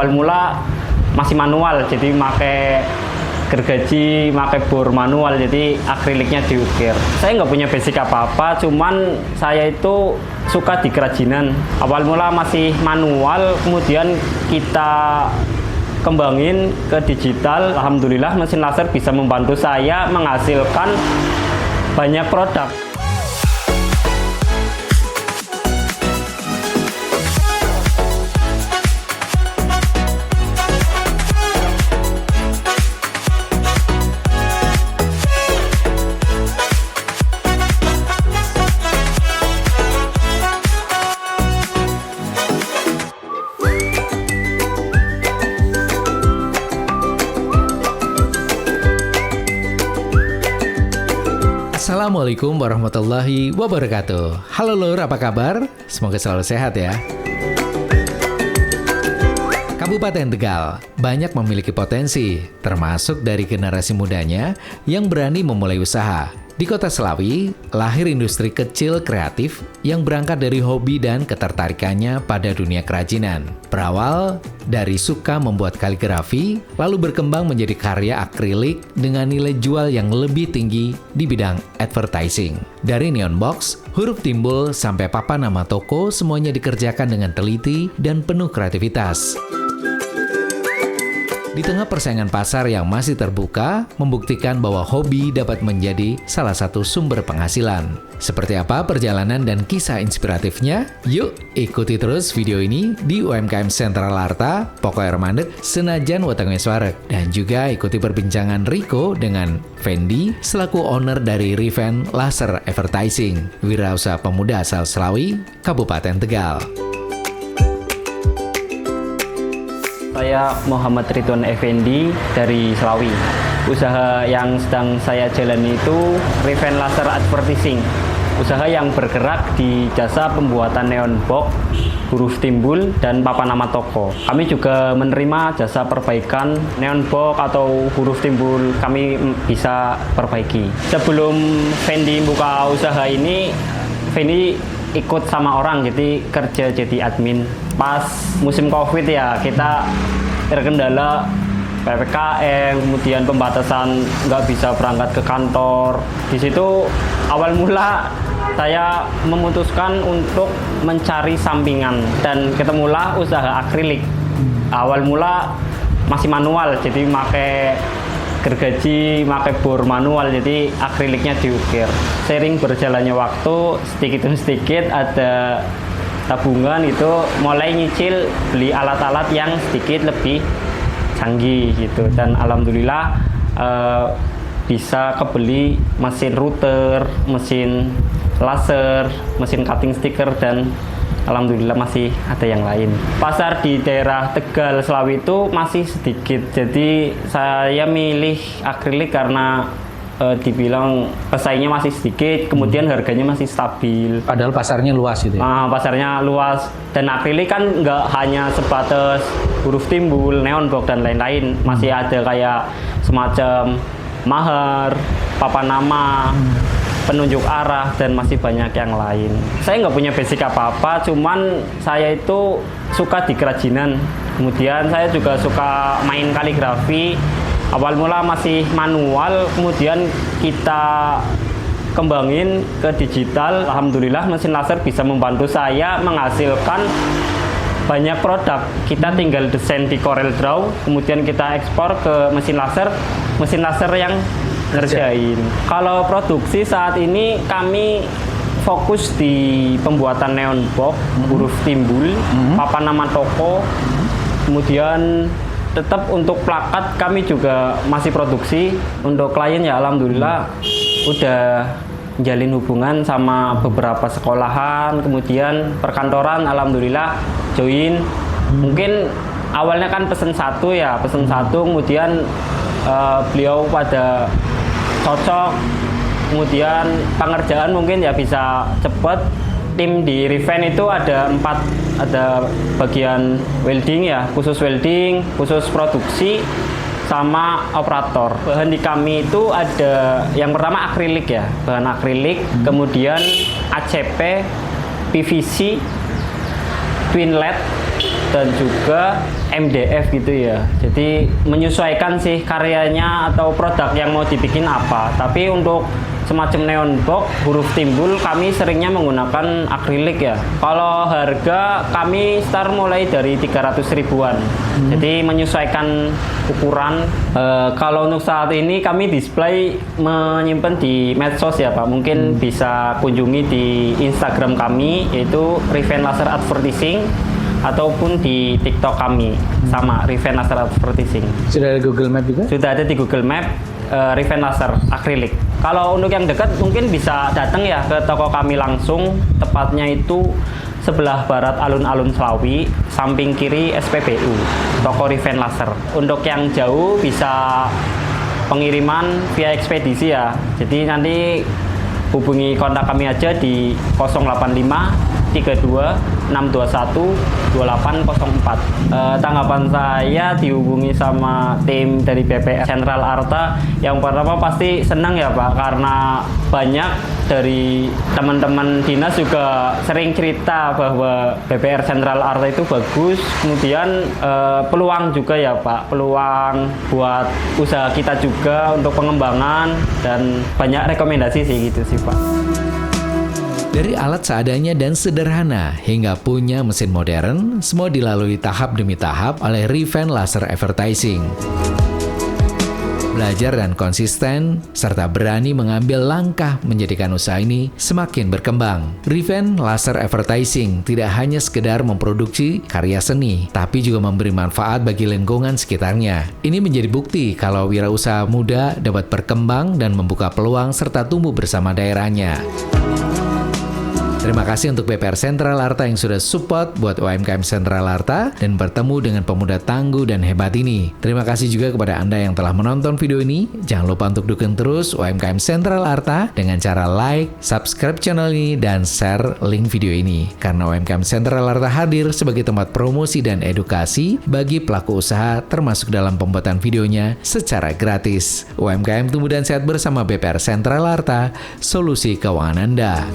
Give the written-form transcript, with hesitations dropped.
Awal mula masih manual, jadi pakai gergaji, pakai bor manual, jadi akriliknya diukir. Saya nggak punya basic apa-apa, cuman saya itu suka di kerajinan. Awal mula masih manual, kemudian kita kembangin ke digital. Alhamdulillah mesin laser bisa membantu saya menghasilkan banyak produk. Assalamualaikum warahmatullahi wabarakatuh. Halo lur, apa kabar? Semoga selalu sehat ya. Kabupaten Tegal banyak memiliki potensi, termasuk dari generasi mudanya yang berani memulai usaha. Di kota Slawi, lahir industri kecil kreatif yang berangkat dari hobi dan ketertarikannya pada dunia kerajinan. Berawal dari suka membuat kaligrafi, lalu berkembang menjadi karya akrilik dengan nilai jual yang lebih tinggi di bidang advertising. Dari neon box, huruf timbul, sampai papan nama toko, semuanya dikerjakan dengan teliti dan penuh kreativitas. Di tengah persaingan pasar yang masih terbuka, membuktikan bahwa hobi dapat menjadi salah satu sumber penghasilan. Seperti apa perjalanan dan kisah inspiratifnya? Yuk, ikuti terus video ini di UMKM Sentral Arta, Poko Air Mandek, Senajan Wetenge Swareg. Dan juga ikuti perbincangan Riko dengan Fendi, selaku owner dari Riven Laser Advertising, wirausaha pemuda asal Slawi, Kabupaten Tegal. Saya Muhammad Ridwan Effendi dari Slawi. Usaha yang sedang saya jalani itu Riven Laser Advertising. Usaha yang bergerak di jasa pembuatan neon box, huruf timbul, dan papan nama toko. Kami juga menerima jasa perbaikan neon box atau huruf timbul, kami bisa perbaiki. Sebelum Fendi buka usaha ini, Fendi ikut sama orang, jadi kerja jadi admin. Pas musim COVID ya, kita terkendala PPKM, kemudian pembatasan nggak bisa berangkat ke kantor. Di situ awal mula saya memutuskan untuk mencari sampingan dan ketemulah usaha akrilik. Awal mula masih manual, jadi pakai gergaji, pakai bor manual, jadi akriliknya diukir. Sering berjalannya waktu, sedikit demi sedikit ada tabungan, itu mulai nyicil beli alat-alat yang sedikit lebih canggih gitu, dan alhamdulillah bisa kebeli mesin router, mesin laser, mesin cutting sticker, dan alhamdulillah masih ada yang lain. Pasar di daerah Tegal Slawi itu masih sedikit, jadi saya milih akrilik karena dibilang pesaingnya masih sedikit, kemudian harganya masih stabil. Padahal pasarnya luas gitu ya? Pasarnya luas, dan akrilik kan nggak hanya sebatas huruf timbul, neon box, dan lain-lain. Masih ada kayak semacam mahar, papan nama, penunjuk arah, dan masih banyak yang lain. Saya nggak punya basic apa-apa, cuman saya itu suka di kerajinan. Kemudian saya juga suka main kaligrafi. Awal mula masih manual, kemudian kita kembangin ke digital. Alhamdulillah mesin laser bisa membantu saya menghasilkan banyak produk. Kita tinggal desain di Corel Draw, kemudian kita ekspor ke mesin laser yang ngerjain. Kalau produksi saat ini kami fokus di pembuatan neon box, huruf timbul, papan nama toko, kemudian tetap untuk plakat kami juga masih produksi. Untuk klien ya alhamdulillah udah jalin hubungan sama beberapa sekolahan, kemudian perkantoran alhamdulillah join. Mungkin awalnya kan pesen satu, kemudian beliau pada cocok, kemudian pengerjaan mungkin ya bisa cepet. Tim di Riven itu ada 4, ada bagian welding ya, khusus welding, khusus produksi, sama operator. Bahan di kami itu ada yang pertama akrilik ya, bahan akrilik, kemudian ACP, PVC, twin LED, dan juga MDF gitu ya. Jadi menyesuaikan sih karyanya atau produk yang mau dibikin apa. Tapi untuk semacam neon box huruf timbul kami seringnya menggunakan akrilik ya. Kalau harga kami start mulai dari 300 ribuan. Jadi menyesuaikan ukuran. Kalau untuk saat ini kami display menyimpan di medsos ya Pak. Mungkin bisa kunjungi di Instagram kami yaitu Riven Laser Advertising ataupun di TikTok kami sama Riven Laser Advertising. Sudah ada Google Map juga? Sudah ada di Google Map. Riven Laser akrilik. Kalau untuk yang dekat mungkin bisa datang ya ke toko kami langsung, tepatnya itu sebelah barat alun-alun Slawi, samping kiri SPBU, toko Riven Laser. Untuk yang jauh bisa pengiriman via ekspedisi ya. Jadi nanti hubungi kontak kami aja di 085 32 621 2804. Tanggapan saya dihubungi sama tim dari BPR Sentral Arta, yang pertama pasti senang ya Pak, karena banyak dari teman-teman dinas juga sering cerita bahwa BPR Sentral Arta itu bagus. Kemudian peluang juga ya Pak, peluang buat usaha kita juga untuk pengembangan, dan banyak rekomendasi sih gitu sih Pak. Dari alat seadanya dan sederhana hingga punya mesin modern, semua dilalui tahap demi tahap oleh Riven Laser Advertising. Belajar dan konsisten, serta berani mengambil langkah menjadikan usaha ini semakin berkembang. Riven Laser Advertising tidak hanya sekedar memproduksi karya seni, tapi juga memberi manfaat bagi lingkungan sekitarnya. Ini menjadi bukti kalau wirausaha muda dapat berkembang dan membuka peluang serta tumbuh bersama daerahnya. Terima kasih untuk BPR Sentral Arta yang sudah support buat UMKM Sentral Arta dan bertemu dengan pemuda tangguh dan hebat ini. Terima kasih juga kepada Anda yang telah menonton video ini. Jangan lupa untuk dukung terus UMKM Sentral Arta dengan cara like, subscribe channel ini, dan share link video ini. Karena UMKM Sentral Arta hadir sebagai tempat promosi dan edukasi bagi pelaku usaha, termasuk dalam pembuatan videonya secara gratis. UMKM tumbuh dan sehat bersama BPR Sentral Arta, solusi keuangan Anda.